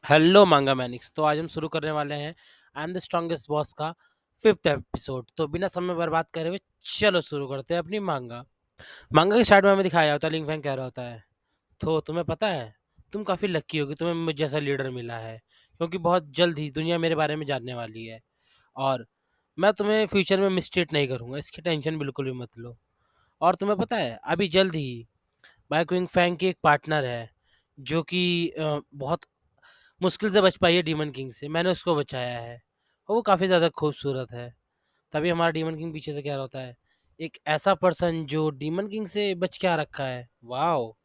Hello मांगा Mannix. तो आज हम शुरू करने वाले हैं I am the strongest boss का फिफ्थ एपिसोड। तो बिना समय बर्बाद करे हुए चलो शुरू करते हैं अपनी मांगा। मांगा के स्टार्ट में हमें दिखाया होता है लिंग फैंग कह रहा होता है, तो तुम्हें पता है तुम काफ़ी लकी होगी, तुम्हें मुझ जैसा लीडर मिला है, क्योंकि बहुत जल्द ही दुनिया मेरे बारे में जानने वाली है। और मैं तुम्हें फ्यूचर में मिसट्रीट नहीं करूँगा, इसकी टेंशन बिल्कुल भी मत लो। और तुम्हें पता है अभी जल्द ही बाइक विंग फैंग की एक पार्टनर है जो कि बहुत मुश्किल से बच पाई है डीमन किंग से, मैंने उसको बचाया है और वो काफ़ी ज़्यादा खूबसूरत है। तभी हमारा डीमन किंग पीछे से कह रहा होता है, एक ऐसा पर्सन जो डीमन किंग से बच के आ रखा है, वाओ।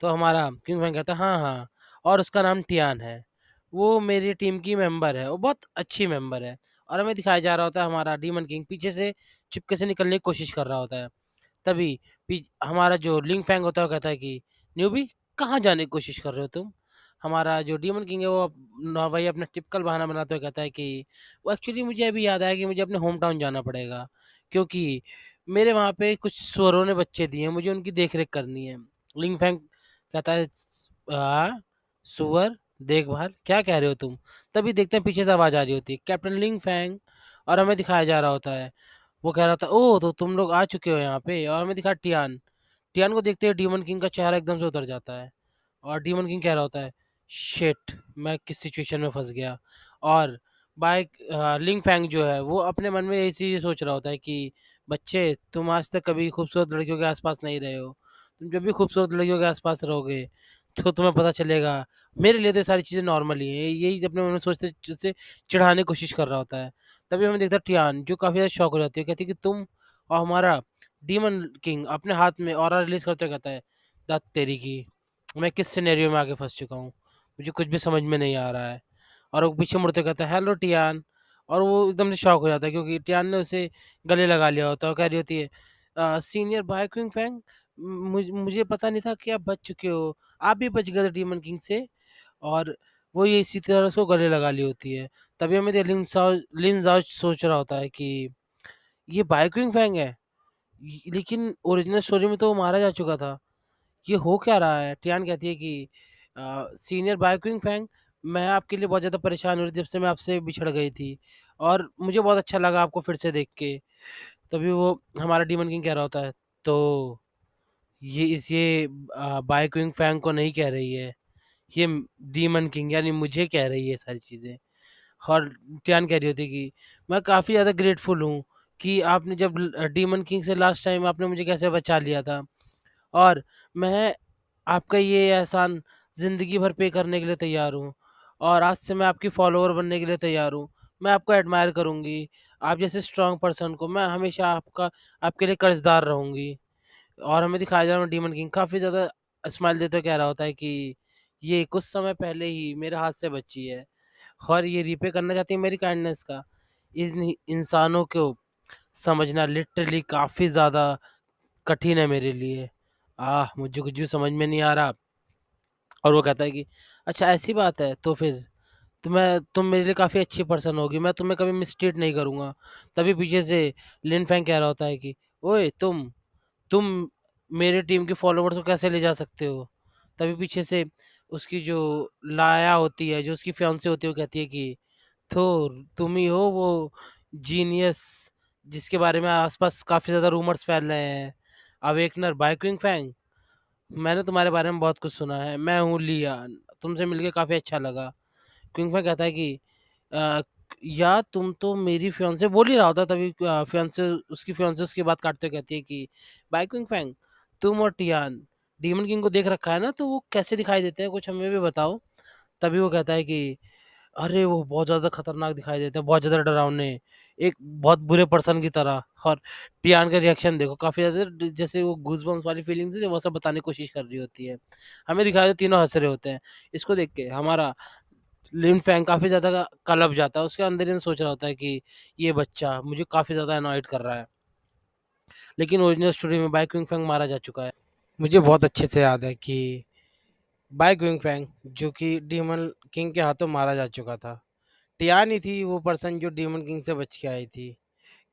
तो हमारा किंग फैंग कहता है हाँ हाँ, और उसका नाम टियान है, वो मेरी टीम की मेंबर है, वो बहुत अच्छी मेंबर है। और हमें दिखाया जा रहा होता है हमारा डीमन किंग पीछे से चिपके से निकलने की कोशिश कर रहा होता है। तभी हमारा जो लिंग फैंग होता है वो कहता है कि न्यूबी, कहाँ जाने की कोशिश कर रहे हो तुम। हमारा जो डीमन किंग है वो वही अपना टिपिकल बहाना बनाते हुए कहता है कि वो एक्चुअली मुझे अभी याद आया कि मुझे अपने होम टाउन जाना पड़ेगा, क्योंकि मेरे वहाँ पे कुछ सुअरों ने बच्चे दिए हैं, मुझे उनकी देख रेख करनी है। लिंग फैंग कहता है सुअर देखभाल क्या कह रहे हो तुम। तभी देखते हैं पीछे से आवाज़ आ रही होती है कैप्टन लिंग फैंग, और हमें दिखाया जा रहा होता है, वो कह रहा था ओह तो तुम लोग आ चुके हो यहाँ पे। और हमें दिखा टियान, टियान को देखते ही डीमन किंग का चेहरा एकदम से उतर जाता है और डीमन किंग कह रहा होता है शिट, मैं किस सिचुएशन में फंस गया। और बाइक लिंग फैंग जो है वो अपने मन में यही चीज़ सोच रहा होता है कि बच्चे, तुम आज तक कभी खूबसूरत लड़कियों के आसपास नहीं रहे हो, तुम जब भी खूबसूरत लड़कियों के आसपास रहोगे तो तुम्हें पता चलेगा मेरे लिए तो ये सारी चीज़ें नॉर्मल ही हैं। यही अपने मन में सोचते उससे चिढ़ाने की कोशिश कर रहा होता है। तभी हमें देखता है टियान जो काफ़ी ज़्यादा शौक हो जाती है, कहती है कि तुम और हमारा डीमन किंग अपने हाथ में ऑरा रिलीज करते हुए कहता है दात तेरी की, मैं किस सिनेरियो में आके फंस चुका हूँ, मुझे कुछ भी समझ में नहीं आ रहा है। और वो पीछे मुड़ते कहता है हेलो टियान, और वो एकदम से शॉक हो जाता है क्योंकि टियान ने उसे गले लगा लिया होता है और कह रही होती है सीनियर बाय क्विंग फैंग, मुझे पता नहीं था कि आप बच चुके हो, आप भी बच गए थे डीमन किंग से। और वो ये इसी तरह उसको गले लगा ली होती है। तभी हमें लिन जाओ सोच रहा होता है कि ये बाय क्विंग फैंग है, लेकिन ओरिजिनल स्टोरी में तो वो मारा जा चुका था, ये हो क्या रहा है। टियान कहती है कि सीनियर बायोक्विंग फैंग, मैं आपके लिए बहुत ज़्यादा परेशान हो रही थी जब से मैं आपसे बिछड़ गई थी, और मुझे बहुत अच्छा लगा आपको फिर से देख के। तभी वो हमारा डीमन किंग कह रहा होता है, तो ये बायोक्विंग फैंग को नहीं कह रही है, ये डीमन किंग यानी मुझे कह रही है सारी चीज़ें। और टियान कह रही होती है कि मैं काफ़ी ज़्यादा ग्रेटफुल हूँ कि आपने जब डीमन किंग से लास्ट टाइम आपने मुझे कैसे बचा लिया था, और मैं आपका ये एहसान ज़िंदगी भर पे करने के लिए तैयार हूँ, और आज से मैं आपकी फॉलोवर बनने के लिए तैयार हूँ। मैं आपको एडमायर करूँगी, आप जैसे स्ट्रॉन्ग पर्सन को मैं हमेशा आपके लिए कर्ज़दार रहूँगी। और हमें दिखाया जा रहा है डीमन किंग काफ़ी ज़्यादा स्माइल देते हुए कह रहा होता है कि ये कुछ समय पहले ही मेरे हाथ से बची है और ये रीपे करना चाहती है मेरी काइंडनेस का। इन इंसानों को समझना लिटरली काफ़ी ज़्यादा कठिन है मेरे लिए। मुझे कुछ भी समझ में नहीं आ रहा। और वो कहता है कि अच्छा ऐसी बात है, तो फिर तुम मेरे लिए काफ़ी अच्छी पर्सन होगी, मैं तुम्हें कभी मिसट्रीट नहीं करूँगा। तभी पीछे से लिन फैंग कह रहा होता है कि ओए तुम मेरे टीम के फॉलोवर्स को कैसे ले जा सकते हो। तभी पीछे से उसकी जो लाया होती है, जो उसकी फियांसे होती है, वो कहती है कि तो तुम ही हो वो जीनियस जिसके बारे में आसपास काफ़ी ज़्यादा रूमर्स फैल रहे हैं, अवेकनर बाइकिंग फैंग। मैंने तुम्हारे बारे में बहुत कुछ सुना है, मैं हूँ लिया, तुमसे मिलके काफ़ी अच्छा लगा। क्विंग फैंग कहता है कि अ, यार तुम तो मेरी फियांसे बोल ही रहा होता, तभी फियांसे उसकी बात काटते हुए कहती है कि बाय क्विंग फैंग, तुम और टियान डीमन किंग को देख रखा है ना, तो वो कैसे दिखाई देते हैं, कुछ हमें भी बताओ। तभी वो कहता है कि अरे वो बहुत ज़्यादा खतरनाक दिखाई देते हैं, बहुत ज़्यादा डरावने, एक बहुत बुरे पर्सन की तरह। और टियान का रिएक्शन देखो, काफ़ी ज़्यादा जैसे वो गूज़बम्प्स वाली फीलिंग्स है जो वो सब बताने की कोशिश कर रही होती है। हमें दिखाया जो तीनों हँस रहे होते हैं। इसको देख के हमारा लिन फैंग काफ़ी ज़्यादा कलप जाता है, उसके अंदर ही सोच रहा होता है कि ये बच्चा मुझे काफ़ी ज़्यादा अनॉयड कर रहा है। लेकिन ओरिजिनल स्टोरी में बाय क्विंग फैंग मारा जा चुका है। मुझे बहुत अच्छे से याद है कि बाय क्विंग फैंग जो कि डीमन किंग के हाथों मारा जा चुका था। टियान ही थी वो पर्सन जो डीमन किंग से बच के आई थी।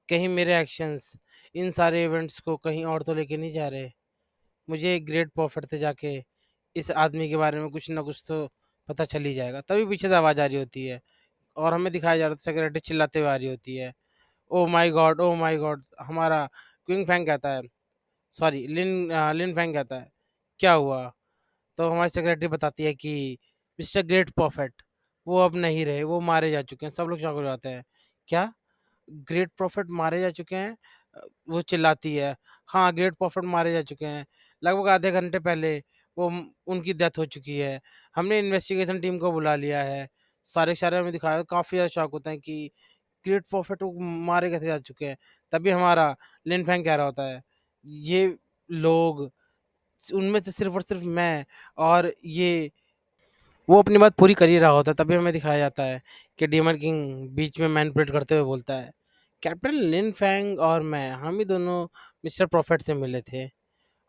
कहीं मेरे एक्शंस इन सारे इवेंट्स को कहीं और तो लेके नहीं जा रहे। मुझे एक ग्रेट प्रॉफिट थे जाके इस आदमी के बारे में कुछ ना कुछ तो पता चल ही जाएगा। तभी पीछे से आवाज़ आ रही होती है और हमें दिखाया जा रहा है सेक्रेटरी चिल्लाते हुए आ रही होती है। Oh my God! Oh my God! हमारा क्विंग फैंग कहता है, सॉरी लिन फैंग कहता है, क्या हुआ? तो हमारी सेक्रेटरी बताती है कि मिस्टर ग्रेट प्रॉफिट वो अब नहीं रहे, वो मारे जा चुके हैं। सब लोग शॉक हो जाते हैं। क्या? ग्रेट प्रॉफिट मारे जा चुके हैं? वो चिल्लाती है। हाँ, ग्रेट प्रॉफिट मारे जा चुके हैं। लगभग आधे घंटे पहले उनकी डेथ हो चुकी है। हमने इन्वेस्टिगेशन टीम को बुला लिया है। सारे के सारे हमें दिखाया, काफ़ी ज़्यादा शॉक होते हैं कि ग्रेट प्रॉफिट वो मारे कैसे जा चुके हैं। तभी हमारा लिन फैंग कह रहा होता है, ये लोग, उनमें से सिर्फ़ और सिर्फ़ मैं और ये, वो अपनी बात पूरी कर ही रहा होता है। तभी हमें दिखाया जाता है कि डेमन किंग बीच में मैनिपुलेट करते हुए बोलता है, कैप्टन लिन फैंग और मैं, हम ही दोनों मिस्टर प्रॉफिट से मिले थे।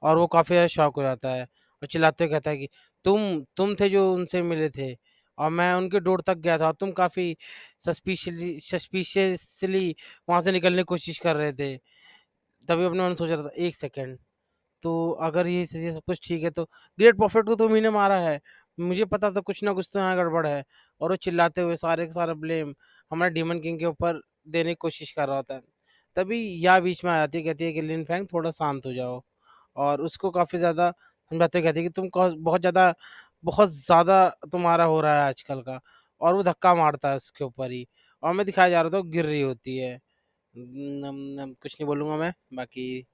और वो काफ़ी ज़्यादा शॉक हो जाता है और चिल्लाते हुए कहता है कि तुम थे जो उनसे मिले थे और मैं उनके डोर तक गया था और तुम काफ़ी सस्पिशियसली वहाँ से निकलने की कोशिश कर रहे थे। तभी अपने मन में सोच रहा था, एक सेकेंड, तो अगर ये सब कुछ ठीक है तो ग्रेट प्रॉफिट को तुम ही ने मारा है। मुझे पता था कुछ ना कुछ तो यहाँ गड़बड़ है। और वो चिल्लाते हुए सारे का सारा ब्लेम हमारे डीमन किंग के ऊपर देने की कोशिश कर रहा होता है। तभी या बीच में आ जाती है, कहती है कि लिन फैंग थोड़ा शांत हो जाओ। और उसको काफ़ी ज़्यादा समझाते हुए कहती है कि बहुत ज़्यादा तुम्हारा हो रहा है आजकल का। और वो धक्का मारता है उसके ऊपर ही और हमें दिखाया जा रहा था वो गिर रही होती है। कुछ नहीं बोलूँगा मैं, बाकी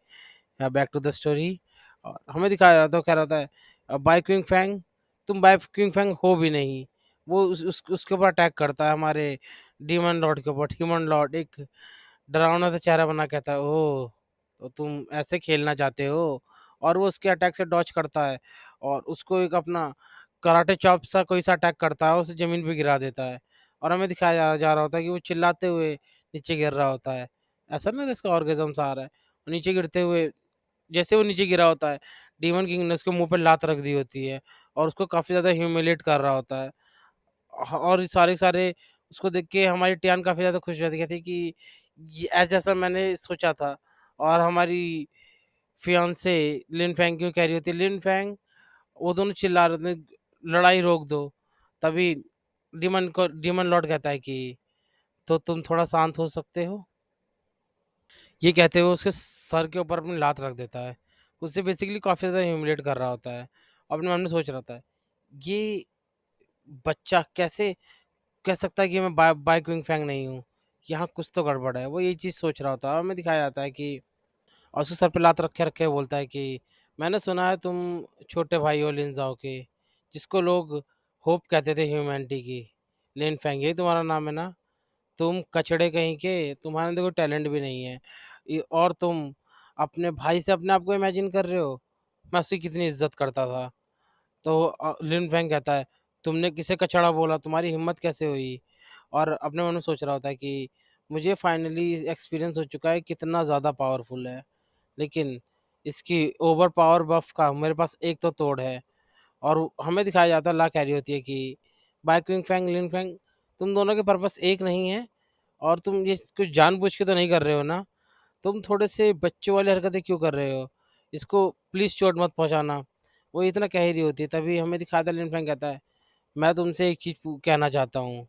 बैक टू द स्टोरी। और हमें दिखाया जाता है, कह रहा होता है, बाय क्विंग फैंग, तुम बाय क्विंग फैंग हो भी नहीं। वो उसके ऊपर अटैक करता है, हमारे डीमन लॉर्ड के ऊपर। डीमन लॉर्ड एक डरावना सा चेहरा बना कहता है, ओह तो तुम ऐसे खेलना चाहते हो। और वो उसके अटैक से डॉच करता है और उसको एक अपना कराटे चॉप सा कोई सा अटैक करता है और उसे ज़मीन पे गिरा देता है। और हमें दिखाया जा रहा होता है कि वो चिल्लाते हुए नीचे गिर रहा होता है। ऐसा ना इसका ऑर्गेज़म सा आ रहा है। और नीचे गिरते हुए, जैसे वो नीचे गिरा होता है, डीमन किंग ने उसके मुँह पे लात रख दी होती है और उसको काफ़ी ज़्यादा ह्यूमिलिएट कर रहा होता है। और सारे के सारे उसको देख के हमारी टियान काफ़ी ज़्यादा खुश रहती, कहती है कि ये जैसा मैंने सोचा था। और हमारी फियांसे लिन फैंग क्यों कह रही होती है, लिन फैंग, वो दोनों चिल्ला रहे थे, लड़ाई रोक दो। तभी डीमन लॉर्ड कहता है कि तो तुम थोड़ा शांत हो सकते हो। ये कहते हुए उसके सर के ऊपर अपनी लात रख देता है। उससे बेसिकली काफ़ी ज़्यादा ह्यूमिलेट कर रहा होता है। अपने मन में सोच रहा था, ये बच्चा कैसे कह सकता है कि मैं बाइक विंग फैंग नहीं हूँ। यहाँ कुछ तो गड़बड़ है। वो ये चीज़ सोच रहा होता है और हमें दिखाया जाता है कि और उसके सर पे लात रखे रखे बोलता है कि मैंने सुना है तुम छोटे भाई हो लिनज़ाओ के, जिसको लोग होप कहते थे ह्यूमैनिटी की। लिन फैंग यही तुम्हारा नाम है ना? तुम कचड़े कहीं के, तुम्हारे अंदर कोई टैलेंट भी नहीं है। और तुम अपने भाई से अपने आप को इमेजिन कर रहे हो। मैं उसकी कितनी इज्जत करता था। तो लिन फैंग कहता है, तुमने किसे कचड़ा बोला, तुम्हारी हिम्मत कैसे हुई? और अपने मन में सोच रहा होता है कि मुझे फाइनली एक्सपीरियंस हो चुका है कितना ज़्यादा पावरफुल है। लेकिन इसकी ओवर पावर बफ का मेरे पास एक तो तोड़ है। और हमें दिखाया जाता है, ला कह रही होती है कि बाय क्विंग फैंग, लिन फैंग, तुम दोनों के पर्पस एक नहीं है। और तुम ये कुछ जानबूझ के तो नहीं कर रहे हो ना? तुम थोड़े से बच्चों वाली हरकतें क्यों कर रहे हो? इसको प्लीज़ चोट मत पहुँचाना। वो इतना कह ही रही होती है, तभी हमें दिखाया था लिन फैंग कहता है, मैं तुमसे एक चीज़ कहना चाहता हूँ,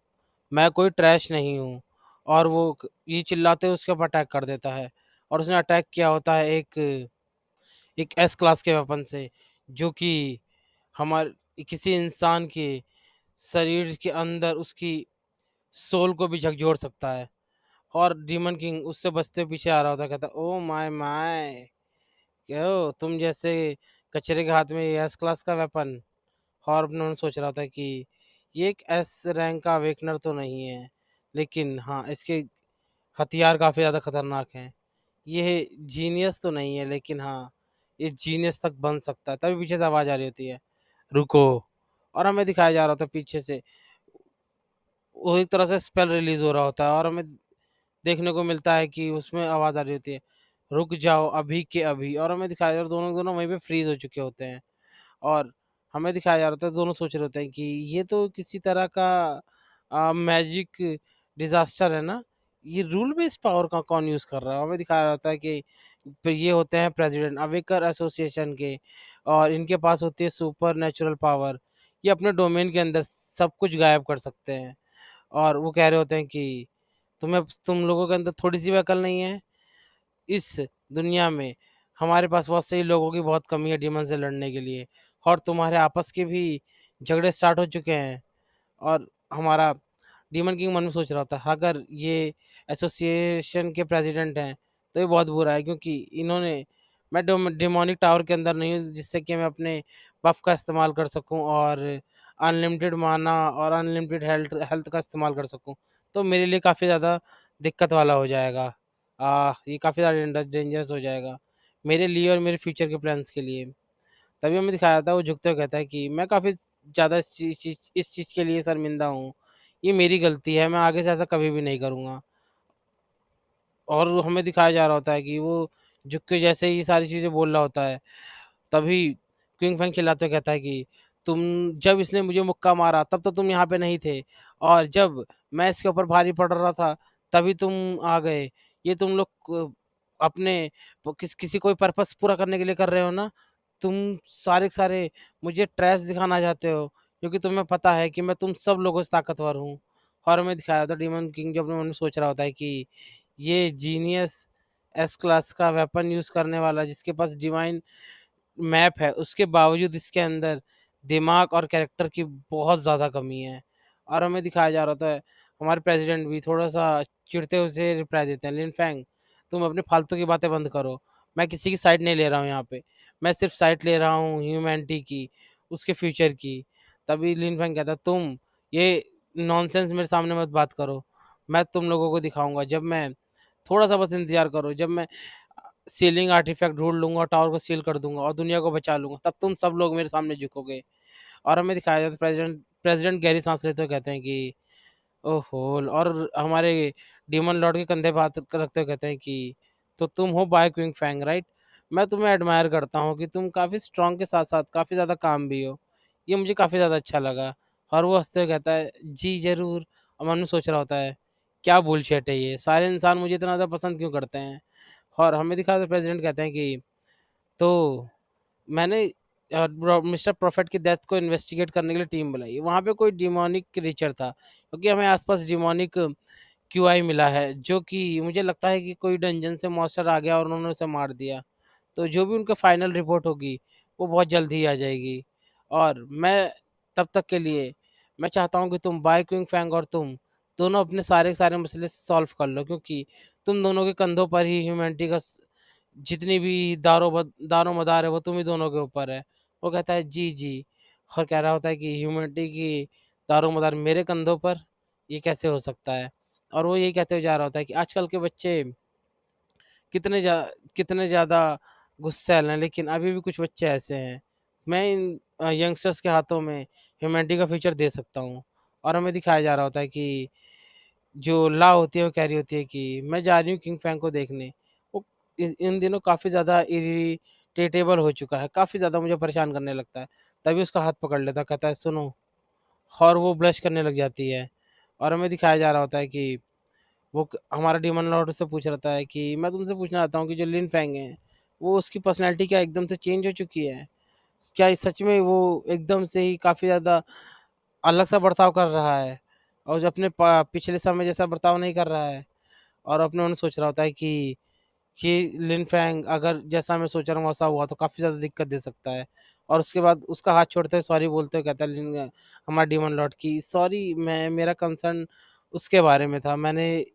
मैं कोई ट्रैश नहीं हूँ। और वो ये चिल्लाते हुए उसके ऊपर अटैक कर देता है। और उसने अटैक किया होता है एक एक एस क्लास के वेपन से, जो कि हमारे किसी इंसान के शरीर के अंदर उसकी सोल को भी झकझोर सकता है। और डीमन किंग उससे बचते पीछे आ रहा होता है, कहता है, ओ माय माय, क्यों तुम जैसे कचरे के हाथ में ये एस क्लास का वेपन। और अपने मन में सोच रहा था कि ये एक एस रैंक का अवेकनर तो नहीं है, लेकिन हाँ इसके हथियार काफ़ी ज़्यादा खतरनाक हैं। ये जीनियस तो नहीं है, लेकिन हाँ ये जीनियस तक बन सकता है। तभी पीछे से आवाज़ आ रही होती है, रुको। और हमें दिखाया जा रहा था पीछे से वो एक तरह से स्पेल रिलीज हो रहा होता है और हमें देखने को मिलता है कि उसमें आवाज़ आ रही होती है, रुक जाओ अभी के अभी। और हमें दिखाया जा रहा है दोनों दोनों वहीं पे फ्रीज हो चुके होते हैं। और हमें दिखाया जा रहा था दोनों सोच रहे होते हैं कि ये तो किसी तरह का मैजिक डिजास्टर है ना, ये रूल बेस्ड पावर का कौन यूज़ कर रहा है। हमें दिखाया जाता है कि फिर ये होते हैं प्रेसिडेंट अवेकर एसोसिएशन के और इनके पास होती है सुपर नेचुरल पावर। ये अपने डोमेन के अंदर सब कुछ गायब कर सकते हैं। और वो कह रहे होते हैं कि तुम लोगों के अंदर थोड़ी-सी भी अकल नहीं है? इस दुनिया में हमारे पास बहुत सही लोगों की बहुत कमी है डीमन से लड़ने के लिए, और तुम्हारे आपस के भी झगड़े स्टार्ट हो चुके हैं। और हमारा डीमन किंग मन में सोच रहा था, अगर ये एसोसिएशन के प्रेसिडेंट हैं तो ये बहुत बुरा है, क्योंकि इन्होंने मैं डिमोनिक टावर के अंदर नहीं हूँ जिससे कि मैं अपने बफ का इस्तेमाल कर सकूं और अनलिमिटेड माना और अनलिमिटेड हेल्थ हेल्थ का इस्तेमाल कर सकूं। तो मेरे लिए काफ़ी ज़्यादा दिक्कत वाला हो जाएगा। ये काफ़ी ज़्यादा डेंजरस हो जाएगा मेरे लिए और मेरे फ्यूचर के प्लान्स के लिए। तभी हमें दिखाया था, वो झुकते हुए कहता है कि मैं काफ़ी ज़्यादा इस चीज़ के लिए शर्मिंदा हूँ। ये मेरी गलती है, मैं आगे से ऐसा कभी भी नहीं करूँगा। और हमें दिखाया जा रहा होता है कि वो झुक के जैसे ही सारी चीज़ें बोल रहा होता है, तभी क्विंग फैंग चिल्लाते हुए कहता है कि तुम जब इसने मुझे मुक्का मारा तब तो तुम यहाँ पे नहीं थे, और जब मैं इसके ऊपर भारी पड़ रहा था तभी तुम आ गए। ये तुम लोग अपने किसी कोई पर्पस पूरा करने के लिए कर रहे हो ना? तुम सारे के सारे मुझे ट्रैश दिखाना चाहते हो, क्योंकि तुम्हें पता है कि मैं तुम सब लोगों से ताकतवर हूँ। और हमें दिखाया था डीमन किंग जो अपने मन में सोच रहा होता है कि ये जीनियस एस क्लास का वेपन यूज़ करने वाला जिसके पास डिवाइन मैप है, उसके बावजूद इसके अंदर दिमाग और कैरेक्टर की बहुत ज़्यादा कमी है। और हमें दिखाया जा रहा था, हमारे प्रेसिडेंट भी थोड़ा-सा चिढ़ते हुए से रिप्लाई देते हैं, लिन फैंग तुम अपनी फालतू की बातें बंद करो। मैं किसी की साइड नहीं ले रहा हूँ यहाँ पे। मैं सिर्फ़ साइड ले रहा हूँ ह्यूमैनिटी की, उसके फ्यूचर की। तभी लिन फैंग कहता है, तुम ये नॉनसेंस मेरे सामने मत बात करो। मैं तुम लोगों को दिखाऊँगा, जब मैं थोड़ा-सा बस इंतज़ार करो, जब मैं सीलिंग आर्टिफैक्ट ढूँढ लूँगा, टावर को सील कर दूँगा और दुनिया को बचा लूँगा, तब तुम सब लोग मेरे सामने झुकोगे। और हमें दिखाया जाता है, प्रेज़िडेंट प्रेज़िडेंट गहरी साँस लेते हुए कहते हैं कि ओहो! और हमारे डीमन लॉर्ड के कंधे पे हाथ रखते हुए कहते हैं कि तो तुम हो बाय क्विंग फैंग, राइट? मैं तुम्हें एडमायर करता हूँ कि तुम काफ़ी स्ट्रॉन्ग के साथ-साथ काफ़ी ज़्यादा काम भी हो। ये मुझे काफ़ी ज़्यादा अच्छा लगा। और वो हँसते हुए कहता है, जी ज़रूर। और मन में सोच रहा होता है, क्या बुलशिट है ये, सारे इंसान मुझे इतना ज़्यादा पसंद क्यों करते हैं? और हमें दिखाया था, प्रेज़िडेंट कहते हैं कि तो मैंने मिस्टर प्रॉफिट की डेथ को इन्वेस्टिगेट करने के लिए टीम बुलाई। वहाँ पे कोई डिमोनिक क्रीचर था, क्योंकि हमें आस-पास डिमोनिक क्यूआई मिला है, जो कि मुझे लगता है कि कोई डंजन से मॉन्स्टर आ गया और उन्होंने उसे मार दिया। तो जो भी उनका फाइनल रिपोर्ट होगी, वो बहुत जल्द ही आ जाएगी। और मैं तब तक के लिए मैं चाहता हूँ कि तुम बाय क्विंग फैंग और तुम दोनों अपने सारे के सारे मसले सॉल्व कर लो, क्योंकि तुम दोनों के कंधों पर ही ह्यूमैनिटी का जितनी भी दारोमदार है वो तुम ही दोनों के ऊपर है। वो कहता है जी, जी। और कह रहा होता है कि ह्यूमैनिटी की दारोमदार मेरे कंधों पर, ये कैसे हो सकता है? और वो यही कहते हुए जा रहा होता है कि आजकल के बच्चे कितने जा कितने ज़्यादा गुस्सैल हैं, लेकिन अभी भी कुछ बच्चे ऐसे हैं। मैं इन यंगस्टर्स के हाथों में ह्यूमैनिटी का फ्यूचर दे सकता हूँ। और हमें दिखाया जा रहा होता है कि जो ला होती है वो कह रही होती है कि मैं जा रही हूँ किंग फैंग को देखने। वो इन दिनों काफ़ी ज़्यादा इरिटेबल हो चुका है, काफ़ी ज़्यादा मुझे परेशान करने लगता है। तभी उसका हाथ पकड़ लेता है, कहता है सुनो, और वो ब्लश करने लग जाती है। और हमें दिखाया जा रहा होता है कि हमारा डीमन लॉर्ड उससे पूछ रहा है कि मैं तुमसे पूछना चाहता हूँ कि जो लिन फैंग है, वो उसकी पर्सनैलिटी क्या एकदम से चेंज हो चुकी है? क्या ये सच में वो एकदम से ही काफ़ी ज़्यादा अलग सा बर्ताव कर रहा है, और जो अपने पिछले समय जैसा बर्ताव नहीं कर रहा है? और अपने मन में सोच रहा होता है कि लिन फैंग अगर जैसा मैं सोच रहा हूँ वैसा हुआ तो काफ़ी ज़्यादा दिक्कत दे सकता है। और उसके बाद उसका हाथ छोड़ते हुए सॉरी बोलते हुए कहता है हमारा डीमन लॉर्ड की सॉरी, मैं मेरा कंसर्न उसके बारे में था। मैंने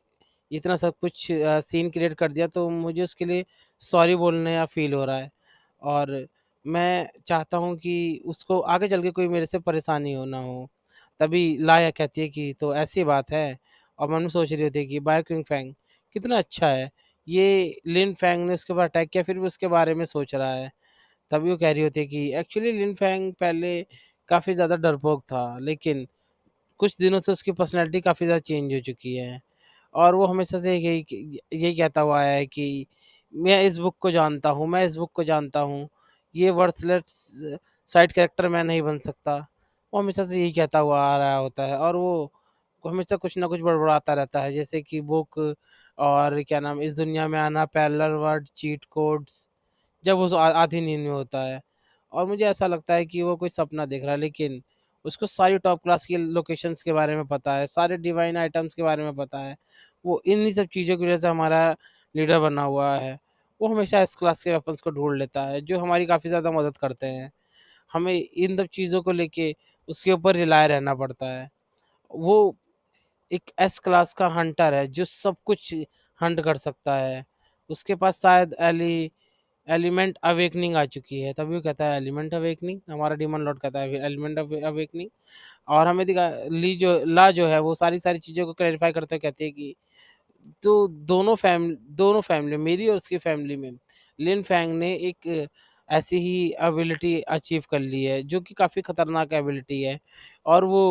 इतना सब कुछ सीन क्रिएट कर दिया, तो मुझे उसके लिए सॉरी बोलने या फ़ील हो रहा है। और मैं चाहता हूँ कि उसको आगे चल के कोई मेरे से परेशानी हो ना हो। तभी लाया कहती है कि तो ऐसी बात है। और मन में सोच रही होती है कि बाय क्विंग फैंग कितना अच्छा है। ये लिन फैंग ने उसके ऊपर अटैक किया, फिर भी उसके बारे में सोच रहा है। तभी वो कह रही होती है कि एक्चुअली लिन फैंग पहले काफ़ी ज़्यादा डरपोक था, लेकिन कुछ दिनों से उसकी पर्सनैलिटी काफ़ी ज़्यादा चेंज हो चुकी है। और वो हमेशा से यही कहता हुआ आया है कि मैं इस बुक को जानता हूँ, मैं इस बुक को जानता हूँ। ये वर्थलेस साइड कैरेक्टर मैं नहीं बन सकता। वो हमेशा से यही कहता हुआ आ रहा होता है, और वो हमेशा कुछ ना कुछ बड़बड़ाता रहता है, जैसे कि बुक और क्या नाम, इस दुनिया में आना, पैरेलल वर्ल्ड, चीट कोड्स, जब वो आधी नींद में होता है। और मुझे ऐसा लगता है कि वो कोई सपना देख रहा है, लेकिन उसको सारी टॉप क्लास की लोकेशंस के बारे में पता है, सारे डिवाइन आइटम्स के बारे में पता है। वो इन्हीं सब चीज़ों की वजह से हमारा लीडर बना हुआ है। वो हमेशा एस क्लास के वेपन्स को ढूँढ लेता है, जो हमारी काफ़ी ज़्यादा मदद करते हैं। हमें इन सब चीज़ों को लेके उसके ऊपर रिलाय रहना पड़ता है। वो एक एस क्लास का हंटर है जो सब कुछ हंट कर सकता है। उसके पास शायद एलिमेंट अवेकनिंग आ चुकी है, तभी वो कहता है एलिमेंट अवेकनिंग, हमारा डीमन लॉर्ड कहता है एलिमेंट अवेकनिंग। और हमें दिखा ला जो है वो सारी सारी चीज़ों को क्लैरिफाई करते हुए कहती है कि तो दोनों फैमिली मेरी और उसकी फैमिली में लिन फैंग ने एक ऐसी ही एबिलिटी अचीव कर ली है जो कि काफ़ी खतरनाक एबिलिटी है। और वो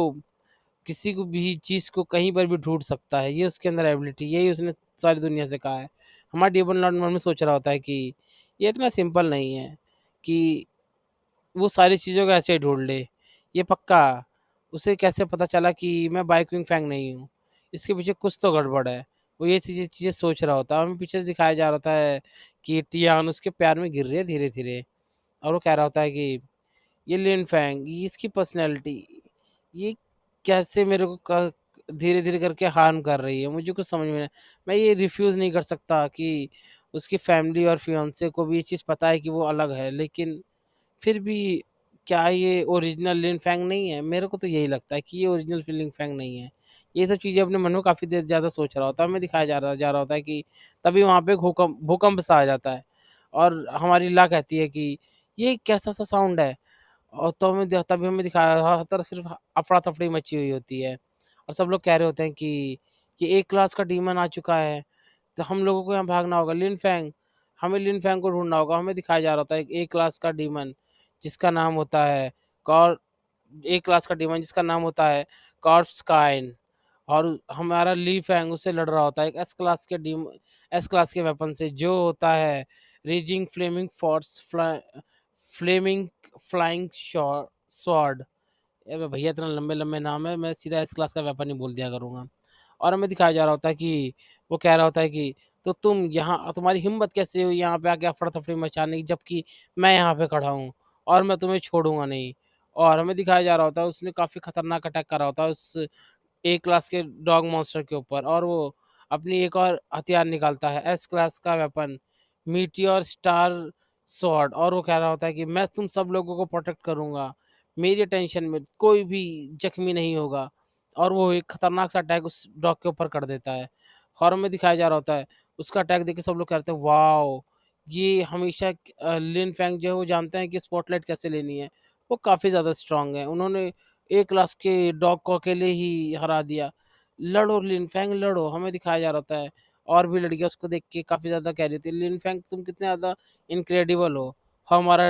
किसी को भी चीज़ को कहीं पर भी ढूँढ सकता है, ये उसके अंदर एबिलिटी, यही उसने सारी दुनिया से कहा है। हमारा डेमन लॉर्ड मन में सोच रहा होता है कि ये इतना सिंपल नहीं है कि वो सारी चीज़ों को ऐसे ही ढूँढ ले। ये पक्का उसे कैसे पता चला कि मैं बाइकिंग फैंग नहीं हूँ? इसके पीछे कुछ तो गड़बड़ है। वो ये चीज़ें चीज़ें सोच रहा होता है, हमें पीछे से दिखाया जा रहा होता है कि टियान उसके प्यार में गिर रही है धीरे-धीरे। और वो कह रहा होता है कि ये लिन फैंग, ये इसकी पर्सनैलिटी, ये कैसे मेरे को क धीरे-धीरे करके हार्म कर रही है, मुझे कुछ समझ में नहीं। मैं ये रिफ्यूज़ नहीं कर सकता कि उसकी फैमिली और फियांसे को भी ये चीज़ पता है कि वो अलग है, लेकिन फिर भी क्या ये ओरिजिनल लिन फैंग नहीं है? मेरे को तो यही लगता है कि ये ओरिजिनल लिन फैंग नहीं है। ये सब चीज़ें अपने मन में काफ़ी देर ज़्यादा सोच रहा होता है, हमें दिखाया जा रहा होता है कि तभी वहाँ पे भूकंप सा आ जाता है और हमारी ला कहती है कि ये कैसा-सा साउंड है? और तो तभी हमें दिखाया हर तरफ सिर्फ अफ़रा-तफ़री मची हुई होती है और सब लोग कह रहे होते हैं कि ये ए क्लास का डीमन आ चुका है, तो हम लोगों को यहाँ भागना होगा। लिन फैंग, हमें लिन फैंग को ढूँढना होगा। हमें दिखाया जा रहा होता है एक ए क्लास का डीमन जिसका नाम होता है कॉर ए क्लास का डीमन जिसका नाम होता है कॉर्प्स काइन। और हमारा ली फैंग उससे लड़ रहा होता है एक एस क्लास के वेपन से जो होता है raging flaming force flaming flying sword. अबे भैया इतना लंबे-लंबे नाम है, मैं सीधा एस क्लास का वेपन ही बोल दिया करूँगा। और हमें दिखाया जा रहा होता है कि वो कह रहा होता है कि तो तुम यहाँ तुम्हारी हिम्मत कैसे हुई यहाँ पे आके अफरा-तफरी मचाने की जबकि मैं यहाँ पे खड़ा हूँ और मैं तुम्हें छोड़ूँगा नहीं। और हमें दिखाया जा रहा होता है उसने काफ़ी खतरनाक अटैक करा होता है उस ए क्लास के डॉग मॉन्स्टर के ऊपर और वो अपनी एक और हथियार निकालता है एस क्लास का वेपन मीटियोर स्टार स्वॉर्ड। और वो कह रहा होता है कि मैं तुम सब लोगों को प्रोटेक्ट करूँगा, मेरी टेंशन में कोई भी जख्मी नहीं होगा। और वो एक खतरनाक सा अटैक उस डॉग के ऊपर कर देता है। हॉरर में दिखाया जा रहा होता है उसका अटैक देख के सब लोग कहते हैं वाओ! ये हमेशा लिन फैंग जो है वो जानते हैं कि स्पॉटलाइट कैसे लेनी है। वो काफ़ी ज़्यादा स्ट्रॉन्ग है, उन्होंने ए क्लास के डॉग को अकेले ही हरा दिया। लड़ो लिन फैंग लड़ो, हमें दिखाया जा रहा होता है। और भी लड़कियाँ उसको देख के काफ़ी ज़्यादा कह रही थी लिन फैंग तुम कितने ज़्यादा इनक्रेडिबल हो। हमारा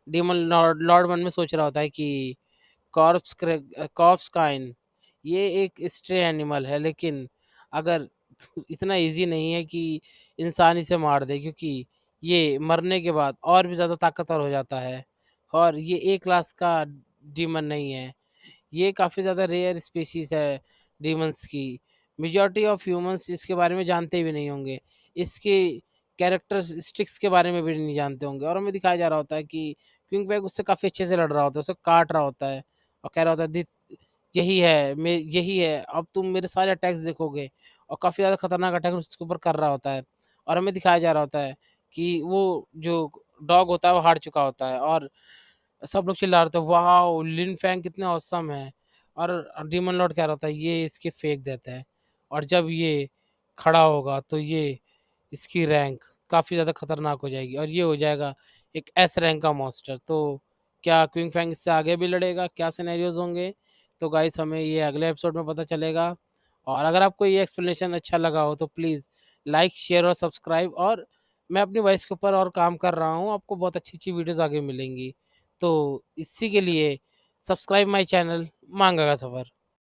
डीमन लॉर्ड लॉर्ड मन में सोच रहा होता है कि कॉर्प्स काइन ये एक स्ट्रे एनिमल है, लेकिन अगर इतना ईज़ी नहीं है कि इंसान इसे मार दे क्योंकि ये मरने के बाद और भी ज़्यादा ताकतवर हो जाता है। और ये ए क्लास का डीमन नहीं है, ये काफ़ी ज़्यादा रेयर स्पीशीज़ है डीमंस की। मेजॉरिटी ऑफ ह्यूमंस इसके बारे में जानते भी नहीं होंगे। इसके कैरेक्टरिस्टिक्स के बारे में भी नहीं जानते होंगे। और हमें दिखाया जा रहा होता है कि क्विंग बैग उससे काफ़ी अच्छे से लड़ रहा होता है, उसे काट रहा होता है और कह रहा होता है यही है, अब तुम मेरे सारे अटैक्स देखोगे। और काफ़ी ज़्यादा खतरनाक अटैक उसके ऊपर कर रहा होता है। और हमें दिखाया जा रहा होता है कि वो जो डॉग होता है वो हार चुका होता है और सब लोग चिल्ला रहे थे वाओ! लिन फैंग कितने ऑसम है। और डीमन लॉर्ड कह रहा था ये इसके फेंक देता है और जब ये खड़ा होगा तो ये इसकी रैंक काफ़ी ज़्यादा खतरनाक हो जाएगी और ये हो जाएगा एक एस रैंक का मॉन्स्टर। तो क्या क्विंग फैंग इससे आगे भी लड़ेगा? क्या सिनेरियोज़ होंगे? तो गाइस हमें ये अगले एपिसोड में पता चलेगा। और अगर आपको ये एक्सप्लेनेशन अच्छा लगा हो तो प्लीज़ लाइक, शेयर और सब्सक्राइब। और मैं अपनी वॉइस के ऊपर और काम कर रहा हूँ, आपको बहुत अच्छी-अच्छी वीडियोज़ आगे मिलेंगी। तो इसी के लिए सब्सक्राइब माय चैनल मांगा का सफ़र।